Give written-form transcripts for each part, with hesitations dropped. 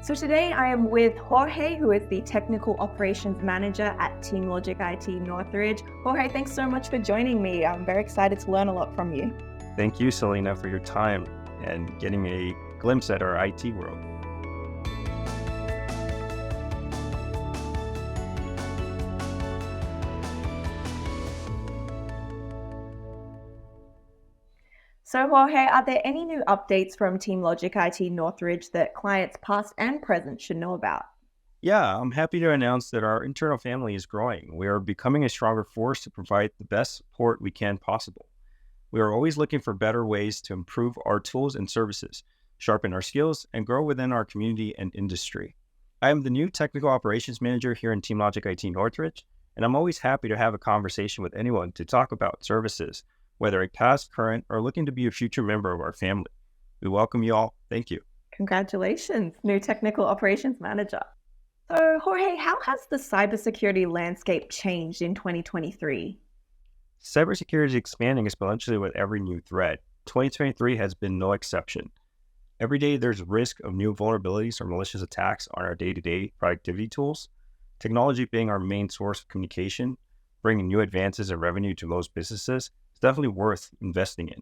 So today I am with Jorge, who is the Technical Operations Manager at TeamLogic IT Northridge. Jorge, thanks so much for joining me. I'm very excited to learn a lot from you. Thank you, Selena, for your time and getting a glimpse at our IT world. So Jorge, are there any new updates from TeamLogic IT Northridge that clients past and present should know about? Yeah, I'm happy to announce that our internal family is growing. We are becoming a stronger force to provide the best support we can possible. We are always looking for better ways to improve our tools and services, sharpen our skills, and grow within our community and industry. I am the new Technical Operations Manager here in TeamLogic IT Northridge, and I'm always happy to have a conversation with anyone to talk about services, whether a past, current, or looking to be a future member of our family. We welcome you all. Thank you. Congratulations, new Technical Operations Manager. So Jorge, how has the cybersecurity landscape changed in 2023? Cybersecurity is expanding exponentially with every new threat. 2023 has been no exception. Every day there's risk of new vulnerabilities or malicious attacks on our day-to-day productivity tools. Technology being our main source of communication, bringing new advances in revenue to most businesses, is definitely worth investing in.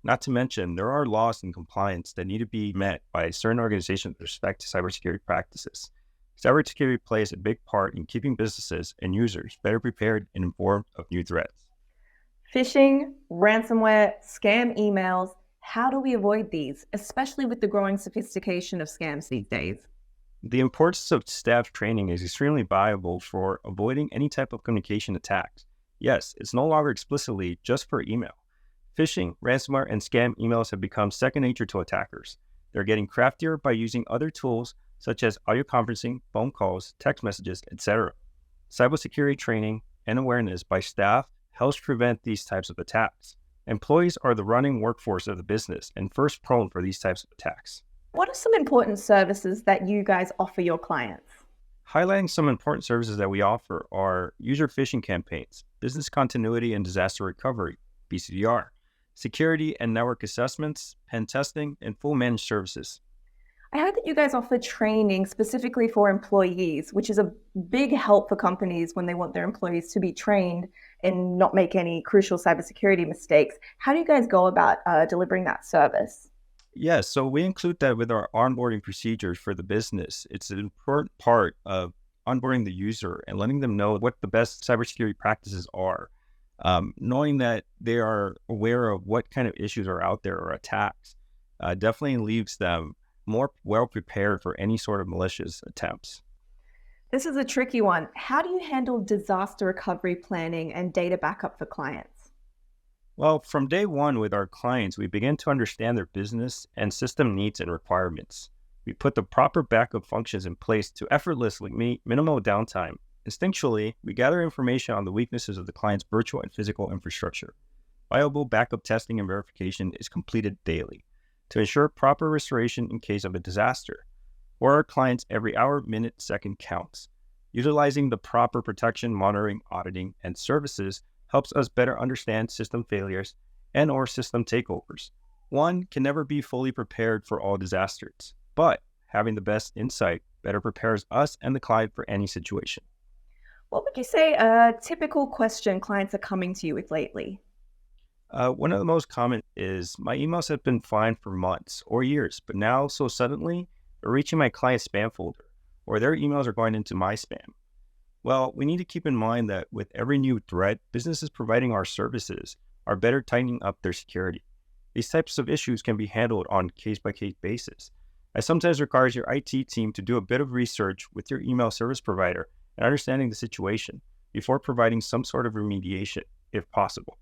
Not to mention, there are laws and compliance that need to be met by certain organizations with respect to cybersecurity practices. Cybersecurity plays a big part in keeping businesses and users better prepared and informed of new threats. Phishing, ransomware, scam emails. How do we avoid these, especially with the growing sophistication of scams these days? The importance of staff training is extremely valuable for avoiding any type of communication attacks. Yes, it's no longer explicitly just for email. Phishing, ransomware, and scam emails have become second nature to attackers. They're getting craftier by using other tools such as audio conferencing, phone calls, text messages, etc. Cybersecurity training and awareness by staff helps prevent these types of attacks. Employees are the running workforce of the business and first prone for these types of attacks. What are some important services that you guys offer your clients? Highlighting some important services that we offer are user phishing campaigns, business continuity and disaster recovery, BCDR, security and network assessments, pen testing, and full managed services. I heard that you guys offer training specifically for employees, which is a big help for companies when they want their employees to be trained and not make any crucial cybersecurity mistakes. How do you guys go about delivering that service? Yes, so we include that with our onboarding procedures for the business. It's an important part of onboarding the user and letting them know what the best cybersecurity practices are. Knowing that they are aware of what kind of issues are out there or attacks definitely leaves them more well prepared for any sort of malicious attempts. This is a tricky one. How do you handle disaster recovery planning and data backup for clients? Well, from day one with our clients, we begin to understand their business and system needs and requirements. We put the proper backup functions in place to effortlessly meet minimal downtime. Instinctually, we gather information on the weaknesses of the client's virtual and physical infrastructure. Viable backup testing and verification is completed daily to ensure proper restoration in case of a disaster. For our clients, every hour, minute, second counts. Utilizing the proper protection, monitoring, auditing, and services helps us better understand system failures and or system takeovers. One can never be fully prepared for all disasters, but having the best insight better prepares us and the client for any situation. What would you say a typical question clients are coming to you with lately? One of the most common is, my emails have been fine for months or years, but now so suddenly they're reaching my client's spam folder, or their emails are going into my spam. Well, we need to keep in mind that with every new threat, businesses providing our services are better tightening up their security. These types of issues can be handled on a case-by-case basis. It sometimes requires your IT team to do a bit of research with your email service provider and understanding the situation before providing some sort of remediation, if possible.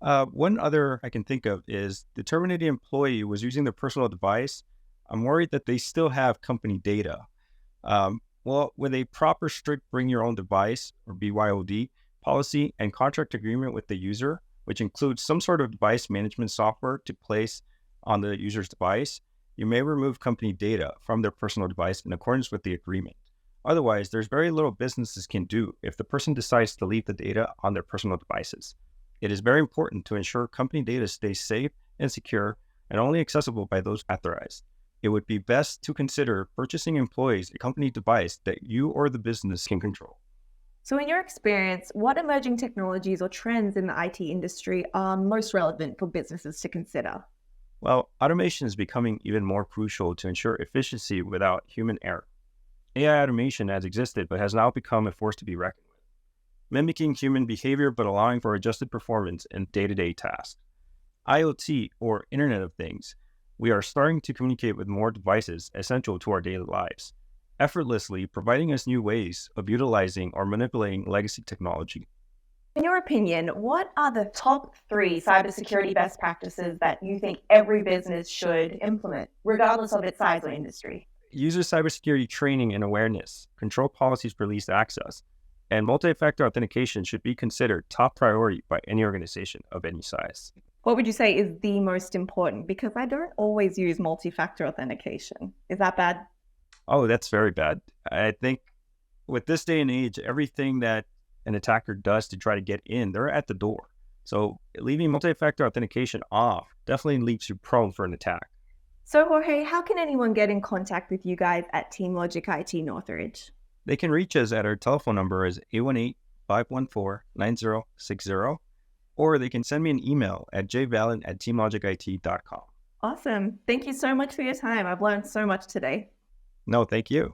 One other I can think of is the terminated employee was using their personal device. I'm worried that they still have company data. Well, with a proper strict bring your own device or BYOD policy and contract agreement with the user, which includes some sort of device management software to place on the user's device, you may remove company data from their personal device in accordance with the agreement. Otherwise, there's very little businesses can do if the person decides to leave the data on their personal devices. It is very important to ensure company data stays safe and secure and only accessible by those authorized. it would be best to consider purchasing employees a company device that you or the business can control. So, in your experience, what emerging technologies or trends in the IT industry are most relevant for businesses to consider? Well, automation is becoming even more crucial to ensure efficiency without human error. AI automation has existed but has now become a force to be reckoned with, mimicking human behavior but allowing for adjusted performance in day-to-day tasks. IoT, or Internet of Things, we are starting to communicate with more devices essential to our daily lives, effortlessly providing us new ways of utilizing or manipulating legacy technology. In your opinion, what are the top three cybersecurity best practices that you think every business should implement, regardless of its size or industry? User cybersecurity training and awareness, control policies for least access, and multi-factor authentication should be considered top priority by any organization of any size. What would you say is the most important? Because I don't always use multi factor authentication. Is that bad? Oh, that's very bad. I think with this day and age, everything that an attacker does to try to get in, they're at the door. So leaving multi-factor authentication off definitely leaves you prone for an attack. So, Jorge, how can anyone get in contact with you guys at TeamLogic IT Northridge? They can reach us at our telephone number is 818-514-9060, or they can send me an email at jvallin@teamlogicit.com. Awesome. Thank you so much for your time. I've learned so much today. No, thank you.